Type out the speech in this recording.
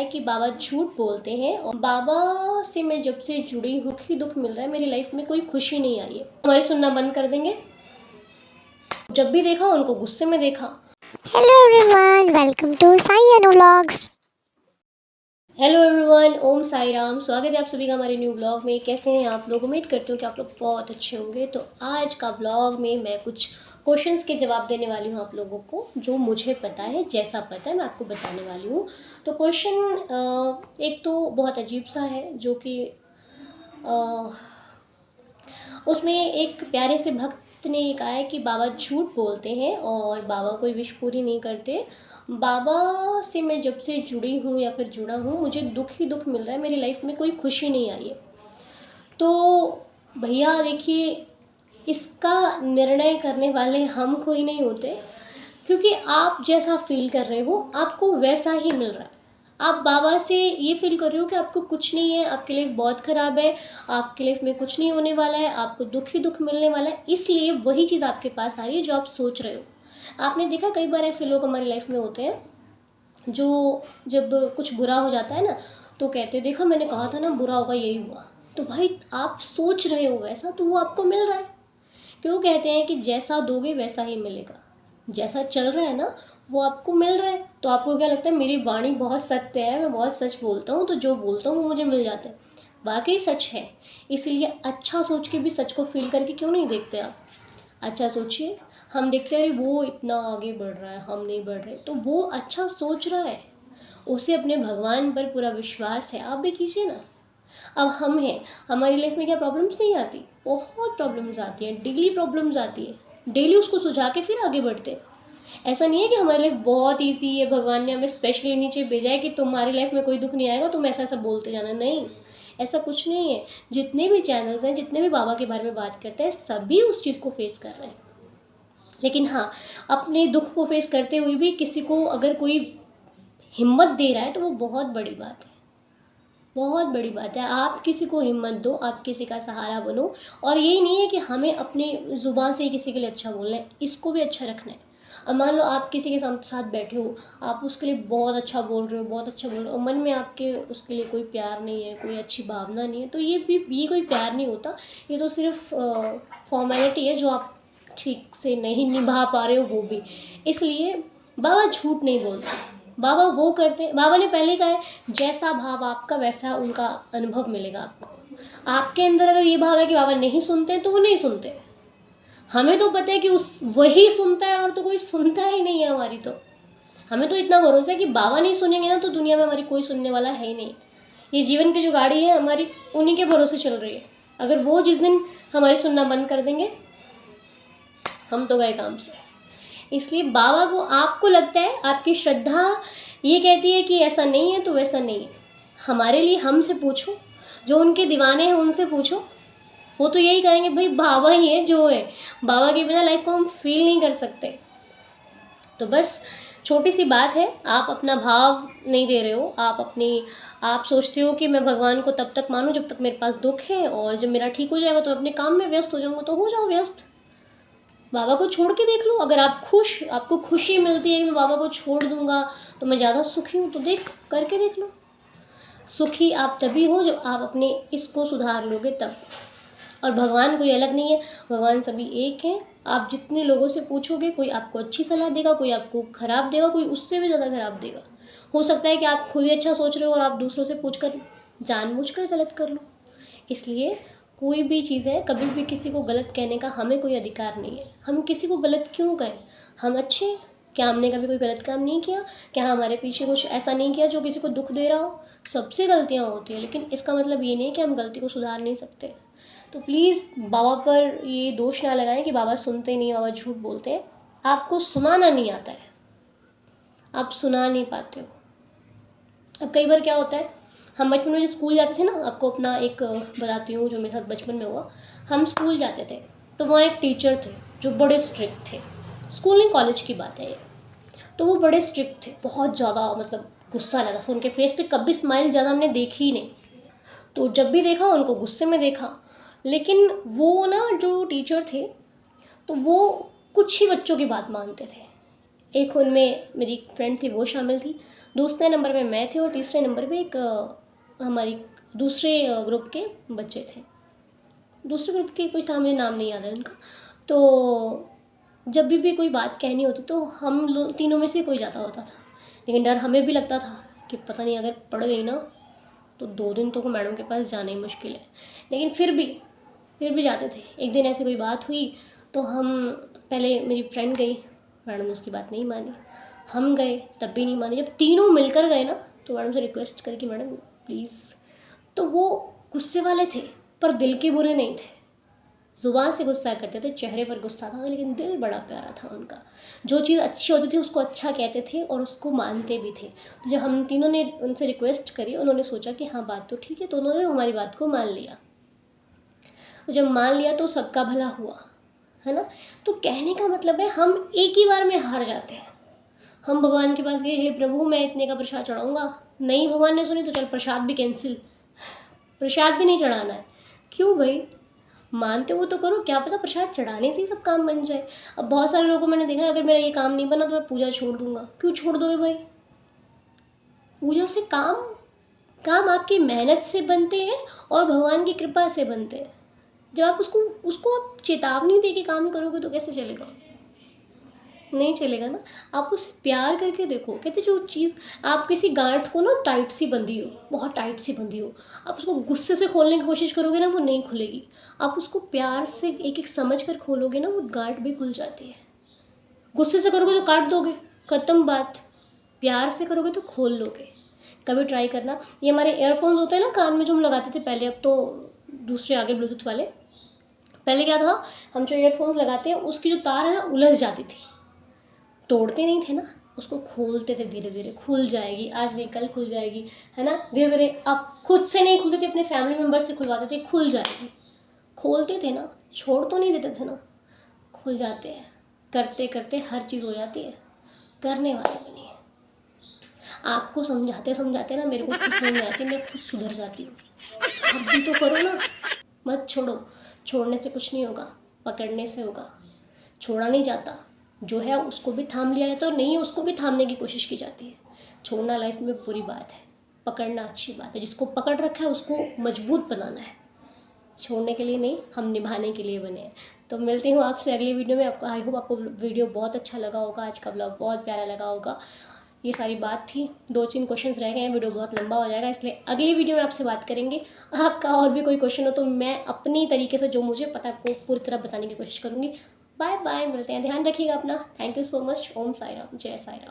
कि बाबा झूठ बोलते हैं और बाबा से मैं जब से जुड़ी हूँ ही दुख मिल रहा है, मेरी लाइफ में कोई खुशी नहीं आई है। हमारी सुनना बंद कर देंगे। जब भी देखा उनको गुस्से में देखा। Hello everyone, welcome to Sai Anu vlogs. Hello everyone, Om Sai Ram. स्वागत है आप सभी का हमारे न्यू ब्लॉग में। कैसे हैं आप लोग? उम्मीद करती हूँ कि आप लोग बहुत अच्छे होंगे। तो आज का ब्लॉग में मैं कुछ क्वेश्चंस के जवाब देने वाली हूँ आप लोगों को, जो मुझे पता है, जैसा पता है मैं आपको बताने वाली हूँ। तो क्वेश्चन एक तो बहुत अजीब सा है, जो कि उसमें एक प्यारे से भक्त ने कहा है कि बाबा झूठ बोलते हैं और बाबा कोई विश पूरी नहीं करते। बाबा से मैं जब से जुड़ी हूँ या फिर जुड़ा हूँ, मुझे दुख ही दुख मिल रहा है, मेरी लाइफ में कोई खुशी नहीं आई है। तो भैया देखिए, इसका निर्णय करने वाले हम कोई नहीं होते, क्योंकि आप जैसा फील कर रहे हो आपको वैसा ही मिल रहा है। आप बाबा से ये फील कर रहे हो कि आपको कुछ नहीं है, आपकी लाइफ बहुत ख़राब है, आपकी लाइफ में कुछ नहीं होने वाला है, आपको दुख ही दुख मिलने वाला है, इसलिए वही चीज़ आपके पास आ रही है जो आप सोच रहे हो। आपने देखा कई बार ऐसे लोग हमारी लाइफ में होते हैं जो जब कुछ बुरा हो जाता है ना, तो कहते देखा मैंने कहा था ना बुरा होगा, यही हुआ। तो भाई आप सोच रहे हो वैसा, तो वो आपको मिल रहा है। क्यों कहते हैं कि जैसा दोगे वैसा ही मिलेगा। जैसा चल रहा है ना वो आपको मिल रहा है। तो आपको क्या लगता है मेरी वाणी बहुत सत्य है, मैं बहुत सच बोलता हूँ, तो जो बोलता हूँ वो मुझे मिल जाता है। वाकई सच है। इसीलिए अच्छा सोच के भी सच को फील करके क्यों नहीं देखते आप? अच्छा सोचिए। हम देखते हैं अरे वो इतना आगे बढ़ रहा है, हम नहीं बढ़ रहे, तो वो अच्छा सोच रहा है, उसे अपने भगवान पर पूरा विश्वास है। आप भी कीजिए ना। अब हम हैं, हमारी लाइफ में क्या प्रॉब्लम्स नहीं आती? बहुत प्रॉब्लम्स आती हैं, डेली प्रॉब्लम्स आती है। डेली उसको सुलझा के फिर आगे बढ़ते हैं। ऐसा नहीं है कि हमारी लाइफ बहुत ईजी है, भगवान ने हमें स्पेशली नीचे भेजा है कि तुम्हारी लाइफ में कोई दुख नहीं आएगा, तुम ऐसा ऐसा बोलते जाना। नहीं, ऐसा कुछ नहीं है। जितने भी चैनल्स हैं, जितने भी बाबा के बारे में बात करते हैं, सभी उस चीज़ को फेस कर रहे हैं। लेकिन हाँ, अपने दुख को फेस करते हुए भी किसी को अगर कोई हिम्मत दे रहा है तो वो बहुत बड़ी बात है। बहुत बड़ी बात है। आप किसी को हिम्मत दो, आप किसी का सहारा बनो। और यही नहीं है कि हमें अपनी ज़ुबान से ही किसी के लिए अच्छा बोलना है, इसको भी अच्छा रखना है। अब मान लो आप किसी के साथ बैठे हो, आप उसके लिए बहुत अच्छा बोल रहे हो, बहुत अच्छा बोल रहे हो, और मन में आपके उसके लिए कोई प्यार नहीं है, कोई अच्छी भावना नहीं है, तो ये कोई प्यार नहीं होता। ये तो सिर्फ फॉर्मेलिटी है जो आप ठीक से नहीं निभा पा रहे हो, वो भी। इसलिए बाबा झूठ नहीं बोलते। बाबा वो करते हैं, बाबा ने पहले कहा है जैसा भाव आपका वैसा उनका अनुभव मिलेगा आपको। आपके अंदर अगर ये भाव है कि बाबा नहीं सुनते हैं, तो वो नहीं सुनते। हमें तो पता है कि उस वही सुनता है, और तो कोई सुनता ही नहीं है हमारी। तो हमें तो इतना भरोसा है कि बाबा नहीं सुनेंगे ना, तो दुनिया में हमारी कोई सुनने वाला है ही नहीं। ये जीवन की जो गाड़ी है हमारी, उन्हीं के भरोसे चल रही है। अगर वो जिस दिन हमारी सुनना बंद कर देंगे, हम तो गए काम से। इसलिए बाबा को, आपको लगता है, आपकी श्रद्धा ये कहती है कि ऐसा नहीं है तो वैसा नहीं है। हमारे लिए हमसे पूछो, जो उनके दीवाने हैं उनसे पूछो, वो तो यही कहेंगे भाई बाबा ही है जो है। बाबा के बिना लाइफ को हम फील नहीं कर सकते। तो बस छोटी सी बात है, आप अपना भाव नहीं दे रहे हो। आप सोचते हो कि मैं भगवान को तब तक मानूं जब तक मेरे पास दुख है, और जब मेरा ठीक हो जाएगा तो अपने काम में व्यस्त हो जाऊंगा। तो हो जाओ व्यस्त, बाबा को छोड़ के देख लो। अगर आपको खुशी मिलती है कि मैं बाबा को छोड़ दूंगा तो मैं ज़्यादा सुखी हूँ, तो करके देख लो। सुखी आप तभी हो जब आप अपने इसको सुधार लोगे तब। और भगवान कोई अलग नहीं है, भगवान सभी एक हैं। आप जितने लोगों से पूछोगे, कोई आपको अच्छी सलाह देगा, कोई आपको ख़राब देगा, कोई उससे भी ज़्यादा ख़राब देगा। हो सकता है कि आप खुद ही अच्छा सोच रहे हो और आप दूसरों से पूछकर जानबूझकर गलत कर लो। इसलिए कोई भी चीज़ है, कभी भी किसी को गलत कहने का हमें कोई अधिकार नहीं है। हम किसी को गलत क्यों कहें? हम अच्छे हैं। क्या हमने कभी कोई गलत काम नहीं किया? क्या हमारे पीछे कुछ ऐसा नहीं किया जो किसी को दुख दे रहा हो? सबसे गलतियाँ होती हैं, लेकिन इसका मतलब ये नहीं कि हम गलती को सुधार नहीं सकते। तो प्लीज़ बाबा पर ये दोष ना लगाएं कि बाबा सुनते नहीं, बाबा झूठ बोलते हैं। आपको सुनाना नहीं आता है, आप सुना नहीं पाते हो। अब कई बार क्या होता है, हम बचपन में जो स्कूल जाते थे ना, आपको अपना एक बताती हूँ जो मेरे साथ बचपन में हुआ। हम स्कूल जाते थे तो वहाँ एक टीचर थे जो बड़े स्ट्रिक्ट थे। स्कूल नहीं, कॉलेज की बात है ये। तो वो बड़े स्ट्रिक्ट थे, बहुत ज़्यादा, मतलब गुस्सा लगा था उनके फेस पे। कभी स्माइल ज़्यादा हमने देखी ही नहीं। तो जब भी देखा उनको गुस्से में देखा। लेकिन वो ना जो टीचर थे, तो वो कुछ ही बच्चों की बात मानते थे। एक उनमें मेरी एक फ्रेंड थी, वो शामिल थी। दूसरे नंबर पे मैं थी और तीसरे नंबर पे एक हमारी दूसरे ग्रुप के बच्चे थे। दूसरे ग्रुप के कोई था, मुझे नाम नहीं याद है उनका। तो जब भी कोई बात कहनी होती तो हम लोग तीनों में से कोई जाता होता था, लेकिन डर हमें भी लगता था कि पता नहीं अगर पड़ गई ना तो 2 दिन तो मैडम के पास जाना ही मुश्किल है। लेकिन फिर भी जाते थे। एक दिन ऐसी कोई बात हुई तो हम पहले मेरी फ्रेंड गई, मैडम ने उसकी बात नहीं मानी। हम गए तब भी नहीं मानी। जब तीनों मिलकर गए ना तो मैडम से रिक्वेस्ट करके, मैडम प्लीज़। तो वो गुस्से वाले थे पर दिल के बुरे नहीं थे। ज़ुबान से गुस्सा करते थे, चेहरे पर गुस्सा था, लेकिन दिल बड़ा प्यारा था उनका। जो चीज़ अच्छी होती थी उसको अच्छा कहते थे और उसको मानते भी थे। तो जब हम तीनों ने उनसे रिक्वेस्ट करी, उन्होंने सोचा कि हाँ बात तो ठीक है, तो उन्होंने हमारी बात को मान लिया। तो जब मान लिया तो सबका भला हुआ, है ना। तो कहने का मतलब है हम एक ही बार में हार जाते हैं। हम भगवान के पास गए, हे प्रभु मैं इतने का प्रसाद चढ़ाऊँगा, नहीं भगवान ने सुनी तो चल प्रसाद भी कैंसिल, प्रसाद भी नहीं चढ़ाना है। क्यों भाई, मानते हो तो करो, क्या पता प्रसाद चढ़ाने से ही सब काम बन जाए। अब बहुत सारे लोगों को मैंने देखा है, अगर मेरा ये काम नहीं बना तो मैं पूजा छोड़ दूंगा। क्यों छोड़ दोगे भाई? पूजा से काम आपकी मेहनत से बनते हैं और भगवान की कृपा से बनते हैं। जब आप उसको आप चेतावनी दे के काम करोगे तो कैसे चलेगा? नहीं चलेगा ना। आप उससे प्यार करके देखो। कहते जो चीज़ आप किसी गांठ को ना टाइट सी बंधी हो, बहुत टाइट सी बंधी हो, आप उसको गुस्से से खोलने की कोशिश करोगे ना वो नहीं खुलेगी। आप उसको प्यार से एक एक समझ कर खोलोगे ना वो गांठ भी खुल जाती है। गुस्से से करोगे तो काट दोगे, ख़त्म बात। प्यार से करोगे तो खोल लोगे। कभी ट्राई करना। ये हमारे एयरफोन्स होते हैं ना कान में जो हम लगाते थे पहले, अब तो दूसरे आगे ब्लूटूथ वाले। पहले क्या था, हम जो एयरफोन्स लगाते हैं उसकी जो तार है ना उलझ जाती थी, तोड़ते नहीं थे ना, उसको खोलते थे। धीरे धीरे खुल जाएगी, आज नहीं कल खुल जाएगी, है ना। धीरे धीरे आप खुद से नहीं खुलते थे, अपने फैमिली मेम्बर से खुलवाते थे, खुल जाएगी। खोलते थे ना, छोड़ तो नहीं देते थे ना, खुल जाते हैं। करते करते हर चीज़ हो जाती है। करने वाले बनिए। आपको समझाते समझाते ना मेरे को खुद समझ में आती है, मैं खुद सुधर जाती हूँ। अब भी तो करो ना, मत छोड़ो। छोड़ने से कुछ नहीं होगा, पकड़ने से होगा। छोड़ा नहीं जाता, जो है उसको भी थाम लिया जाता है और नहीं है उसको भी थामने की कोशिश की जाती है। छोड़ना लाइफ में बुरी बात है, पकड़ना अच्छी बात है। जिसको पकड़ रखा है उसको मजबूत बनाना है, छोड़ने के लिए नहीं, हम निभाने के लिए बने हैं। तो मिलती हूँ आपसे अगली वीडियो में। आपको आई होप आपको वीडियो बहुत अच्छा लगा होगा, आज का ब्लॉग बहुत प्यारा लगा होगा। ये सारी बात थी, 2-3 क्वेश्चंस रह गए हैं, वीडियो बहुत लंबा हो जाएगा, इसलिए अगली वीडियो में आपसे बात करेंगे। आपका और भी कोई क्वेश्चन हो तो मैं अपनी तरीके से जो मुझे पता है आपको पूरी तरह बताने की कोशिश करूँगी। बाय बाय, मिलते हैं, ध्यान रखिएगा अपना। Thank you so much. Om Sai Ram, जय साई राम।